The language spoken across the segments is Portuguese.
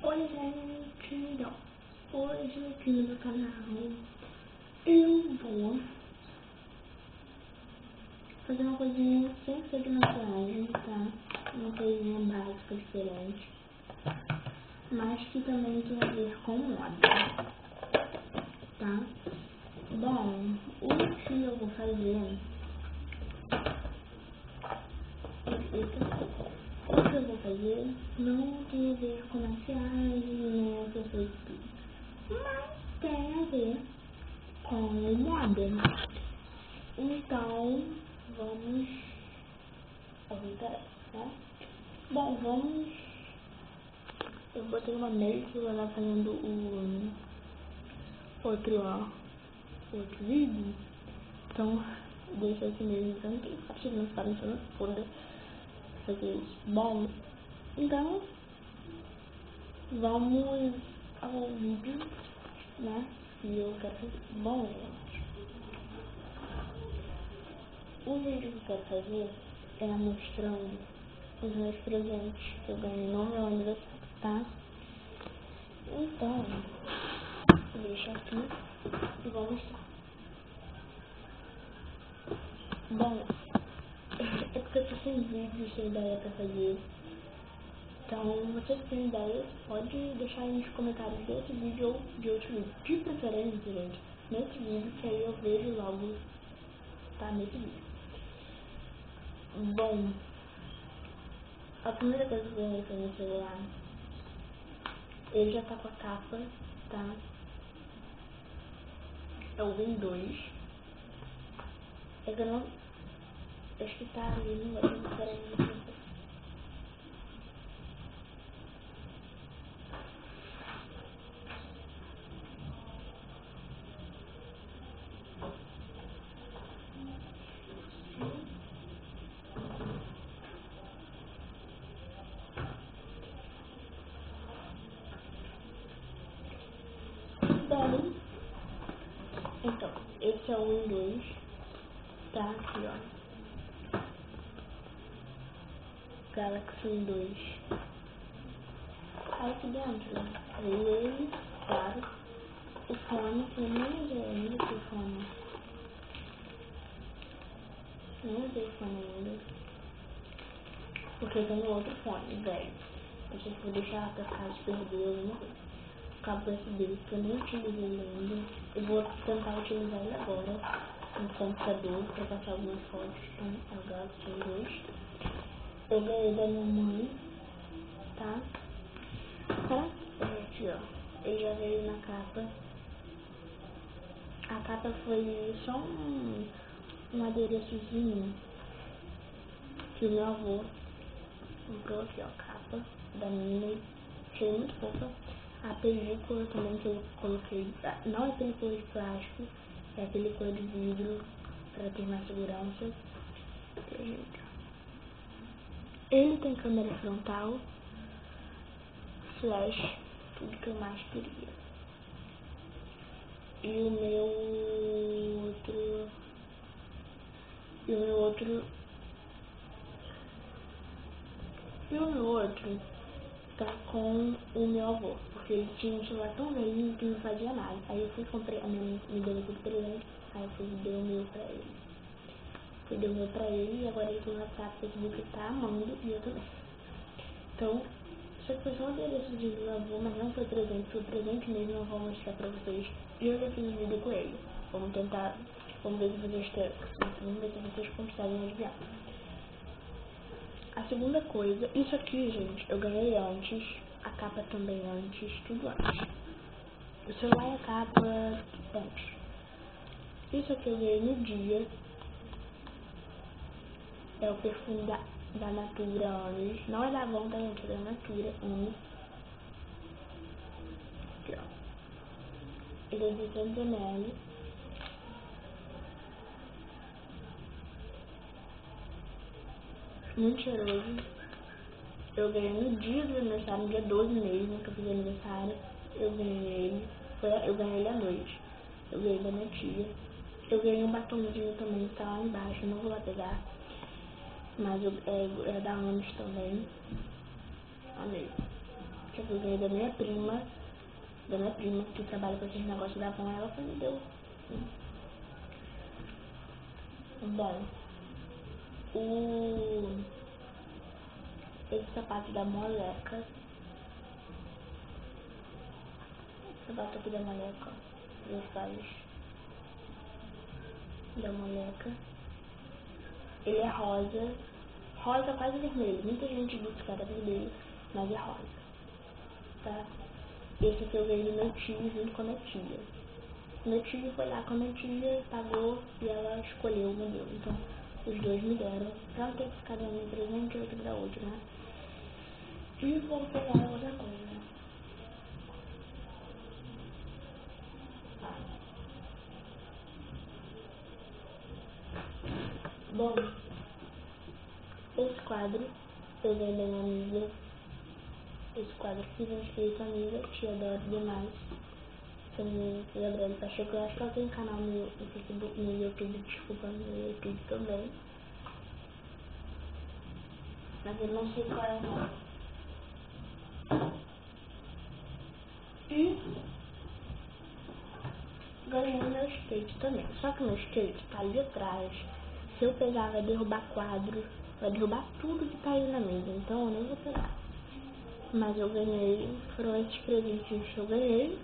Oi gente, então, hoje aqui no meu canal eu vou fazer uma coisinha sem ser de maquiagem, tá? Uma coisinha básica, diferente, mas que também tem a ver com moda, tá? Bom, o que eu vou fazer, não tem a ver com maquiagem, nem com essas coisas, mas tem a ver com moda. Então, vamos aumentar, né? Bom, vamos. Eu botei uma make lá fazendo o outro vídeo. Então, deixa assim mesmo, tanto acho que não sabe se eu não foda fazer isso. Bom, então, vamos ao vídeo, né? E eu quero fazer. Bom, o vídeo que eu quero fazer é mostrando os meus presentes que eu ganhei no meu aniversário, tá? Então, deixa aqui e vou mostrar. Bom, é porque eu tô sem vídeo, sem ideia pra fazer. Então, vocês que têm ideia, pode deixar aí nos comentários desse vídeo ou de outro vídeo. De preferência, gente, nesse vídeo, que aí eu vejo logo, tá? Nesse vídeo. Bom, a primeira coisa que eu ganhei foi meu celular. Ele já tá com a capa, tá? É o Win 2. É que eu não... Acho que tá ali no outro, peraí. Bom, então, esse é o Win 2, tá? Aqui, ó. Galaxy Win 2. Aí aqui dentro veio ele, claro, o fone, que eu nem usei ainda o fone. Nem usei o fone ainda, porque eu tenho outro fone, velho. Eu sei que vou deixar pra caso perder alguma coisa. O cabo USB, que eu nem utilizei ainda. Eu vou tentar utilizar ele agora no computador pra passar algumas fotos. Então, é o Galaxy Win 2. Eu ganhei da minha mãe, tá? Tá? Aqui, ó. Ele já veio na capa. A capa foi só um adereçozinho que o meu avô comprou aqui, ó. Capa da minha. Achei muito fofa. A película também que eu coloquei. Não é película de plástico, é película de vidro para ter mais segurança. Ele tem câmera frontal, flash, tudo que eu mais queria. E o meu outro tá com o meu avô, porque ele tinha um celular tão velhinho que não fazia nada. Aí eu fui comprei, a minha mãe me deu esse presente, aí eu fui dei o meu pra ele. Deu o meu pra ele e agora ele tem WhatsApp, Facebook, tá amando e eu também. Então, isso aqui foi só um endereço de meu avô, mas não foi presente mesmo, eu vou mostrar pra vocês. E eu já fiz vídeo com ele. Vamos ver se vocês conseguem adivinhar. A segunda coisa, isso aqui, gente, eu ganhei antes, a capa também antes, tudo antes. O celular e a capa antes. Isso aqui eu ganhei no dia, é o perfume da Natura Anis, não é da Avon, tá, gente, é da Natura Anis. Aqui, ó. Ele é de 200 ml. Muito cheiroso. Eu ganhei no dia do aniversário, no dia 12 mesmo, que eu fiz aniversário. Eu ganhei ele. Eu ganhei ele à noite. Eu ganhei da minha tia. Eu ganhei um batomzinho também, que tá lá embaixo. Eu não vou lá pegar. Mas é da Anis também. Amei. que eu ganhei da minha prima que trabalha com esses negócios da Avon, ela foi me deu. Bom, esse sapato da Moleca, esse sapato aqui da Moleca, Versalhes da Moleca, ele é rosa, rosa quase vermelho, muita gente disse que era vermelho, mas é rosa, tá? Esse aqui eu ganhei do meu tio junto com a minha tia. Meu tio foi lá com a minha tia, pagou e ela escolheu o modelo. Então, os dois me deram, pra não ter que ficar dando um presente e outro pra outro, né? E vou pegar outra coisa. Bom, esse quadro eu ganhei da minha amiga. Esse quadro aqui vem escrito: amiga, te adoro demais. Tem Gabriela Pacheco, eu acho que ela tem canal no Facebook, no YouTube, desculpa, no YouTube também. Mas eu não sei qual é o nome. E ganhei meu skate também. Só que meu skate tá ali atrás. Se eu pegar, vai derrubar quadro, vai derrubar tudo que tá aí na mesa. Então eu nem vou pegar. Mas eu ganhei, foram esses presentes que eu ganhei,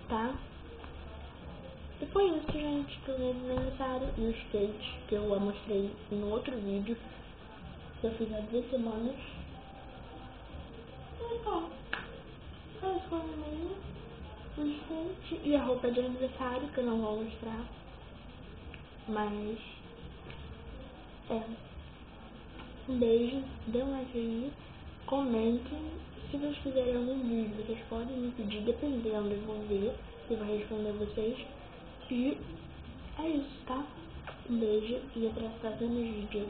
tá? E foi isso, gente, que eu ganhei no meu aniversário. E o skate que eu mostrei no outro vídeo, que eu fiz há 2 semanas. E bom, foi isso que eu ganhei. O skate e a roupa de aniversário, que eu não vou mostrar. Mas, é. Um beijo, dê um like aí, comentem. Se vocês quiserem algum vídeo, vocês podem me pedir, dependendo, eu vou ver e vou responder vocês. E é isso, tá? Um beijo e até os próximos vídeos.